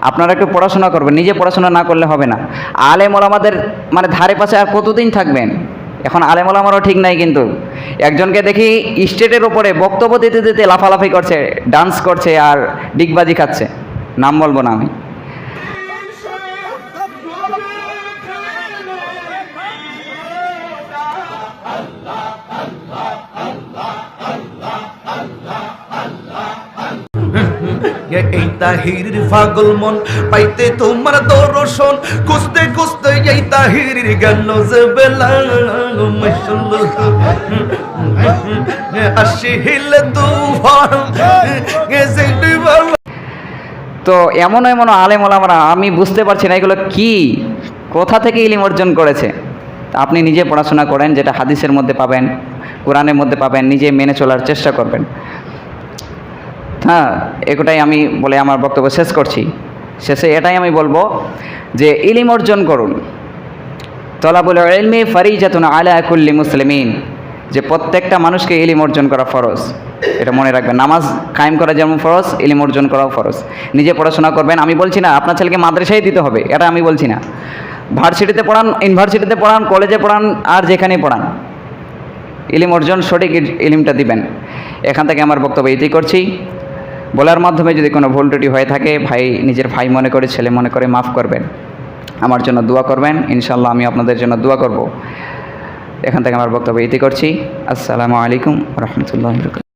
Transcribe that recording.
আপনারা একটু পড়াশোনা করবেন, নিজে পড়াশোনা না করলে হবে না। আলেম ওলামাদের মানে ধারে পাশে আর কতদিন থাকবেন? এখন আলেম ওলামারও ঠিক নাই, কিন্তু একজনকে দেখি স্টেজের ওপরে বক্তব্য দিতে দিতে লাফালাফি করছে, ডান্স করছে আর ডিগবাজি খাচ্ছে, নাম বলবো না আমি। এই তাহিরির পাগল মন পাইতে তোমার দর্শন, খুঁজতে খুঁজতে এই তাহিরির গেল যে বেলা, মাশাআল্লাহ আসিলে তুফান গেছে বাবা। তো এমন এমন আলেম ওলামারা, আমি বুঝতে পারছি না এগুলো কি, কোথা থেকে ইলম অর্জন করেছে। আপনি নিজে পড়াশোনা করেন, যেটা হাদিসের মধ্যে পাবেন, কোরআনের মধ্যে পাবেন, নিজে মেনে চলার চেষ্টা করবেন। হ্যাঁ, এটাই আমি বলে আমার বক্তব্য শেষ করছি। শেষে এটাই আমি বলবো যে ইলম অর্জন করুন। তলাবুল ইলমি ফারিজাতুন আলা কুল্লি মুসলিমিন, যে প্রত্যেকটা মানুষকে ইলম অর্জন করা ফরজ, এটা মনে রাখবেন। নামাজ কায়েম করা যেমন ফরজ, ইলম অর্জন করাও ফরজ। নিজে পড়াশোনা করবেন। আমি বলছি না আপনার ছেলেকে মাদ্রাসায় দিতে হবে, এটা আমি বলছি না। ভার্সিটিতে পড়ান, ইউনিভার্সিটিতে পড়ান, কলেজে পড়ান, আর যেখানেই পড়ান, ইলম অর্জন, সঠিক ইলমটা দিবেন। এখান থেকে আমার বক্তব্য এটাই করছি। বলার মাধ্যমে যদি কোনো ভুল ত্রুটি হয়ে থাকে, ভাই নিজের ভাই মনে করে, ছেলে মনে করে মাফ করবেন। আমার জন্য দোয়া করবেন, ইনশাআল্লাহ আমি আপনাদের জন্য দোয়া করব। এখান থেকে আমার বক্তব্য এটাই করছি। আসসালামু আলাইকুম ওয়া রাহমাতুল্লাহি ওয়া বারাকাতুহু।